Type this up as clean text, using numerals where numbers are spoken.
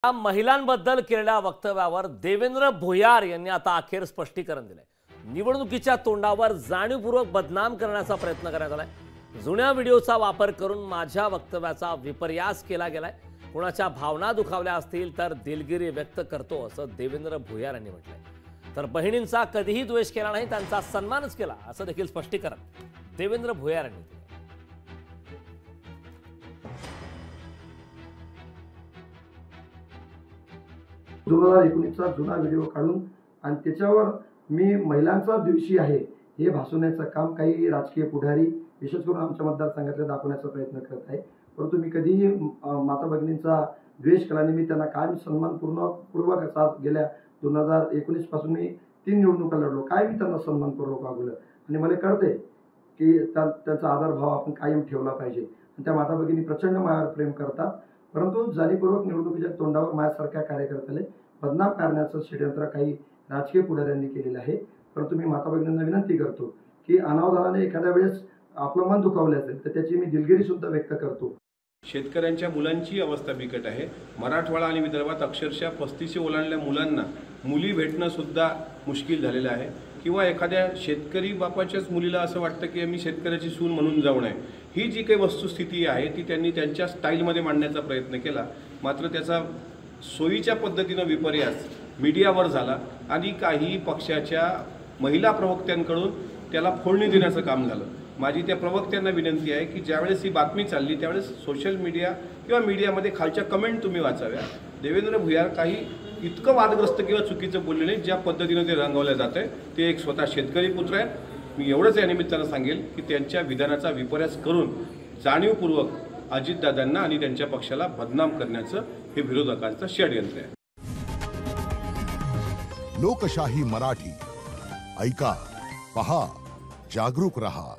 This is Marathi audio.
या महिलांबद्दल केलेल्या वक्तव्यावर देवेंद्र भोयार यांनी आता अखेर स्पष्टीकरण दिलंय। निवडणुकीच्या तोंडावर जाणीवपूर्वक बदनाम करण्याचा प्रयत्न करण्यात आलाय। जुन्या व्हिडिओचा वापर करून माझ्या वक्तव्याचा विपर्यास केला गेलाय। कोणाच्या भावना दुखावल्या असतील तर दिलगिरी व्यक्त करतो असं देवेंद्र भोयार यांनी म्हटलंय। तर बहिणींचा कधीही द्वेष केला नाही, त्यांचा सन्मानच केला असं देखील स्पष्टीकरण देवेंद्र भोयार यांनी दिलं। 2019चा जुना व्हिडिओ काढून आणि त्याच्यावर मी महिलांचा दिवशी आहे हे भासवण्याचं काम काही राजकीय पुढारी विशेष करून आमच्या मतदारसंघातले दाखवण्याचा प्रयत्न करत आहे। परंतु मी कधीही माता भगिनींचा द्वेष केला नाही। मी त्यांना कायम सन्मानपूर्वक साथ गेल्या 2019 पासून मी 3 निवडणुका लढलो। काय मी त्यांना सन्मानपूर्वक वागवलं आणि मला कळते की त्यांचा आदरभाव आपण कायम ठेवला पाहिजे। आणि त्या माता भगिनी प्रचंड माझ्यावर प्रेम करतात। परंतु जाणीवपूर्वक निवडणुकीच्या तोंडावर माझ्यासारख्या कार्यकर्त्याला बदनाम करण्याचं षडयंत्र काही राजकीय पुढाऱ्यांनी केलेलं आहे। परंतु मी माता भगिनींना विनंती करतो की अनावधानाने एखाद्या वेळेस आपलं मन दुखावले असेल तर त्याची मी दिलगिरी सुद्धा व्यक्त करतो। शेतकऱ्यांच्या मुलांची अवस्था बिकट आहे। मराठवाडा आणि विदर्भात अक्षरशः 35 ओलांडलेल्या मुलांना मुली भेटणं सुद्धा मुश्किल झालेलं आहे। किंवा एखाद्या शेतकरी बापाच्याच मुलीला असं वाटतं की मी शेतकऱ्याची सून म्हणून जाऊ नये। ही जी काही वस्तुस्थिती आहे ती त्यांनी त्यांच्या स्टाईलमध्ये मांडण्याचा प्रयत्न केला, मात्र त्याचा सोयीच्या पद्धतीनं विपर्यास मीडियावर झाला आणि काही पक्षाच्या महिला प्रवक्त्यांकडून त्याला फोडणी देण्याचं काम झालं। माझी त्या प्रवक्त्यांना विनंती आहे की ज्यावेळेस ही बातमी चालली त्यावेळेस सोशल मीडिया किंवा मीडियामध्ये खालच्या कमेंट तुम्ही वाचाव्या। देवेंद्र भोयार काही इतकं वादग्रस्त किंवा चुकीचं बोलले नाही ज्या पद्धतीनं ते रंगवलं जातं आहे। ते एक स्वतः शेतकरी पुत्र आहेत। मी एवढंच या निमित्तानं सांगेल की त्यांच्या विधानाचा विपर्यास करून जाणीवपूर्वक अजितदादांना आणि त्यांच्या पक्षाला बदनाम करण्याचं हे विरोधकांचं षडयंत्र आहे। लोकशाही मराठी ऐका, पहा, जागरूक रहा।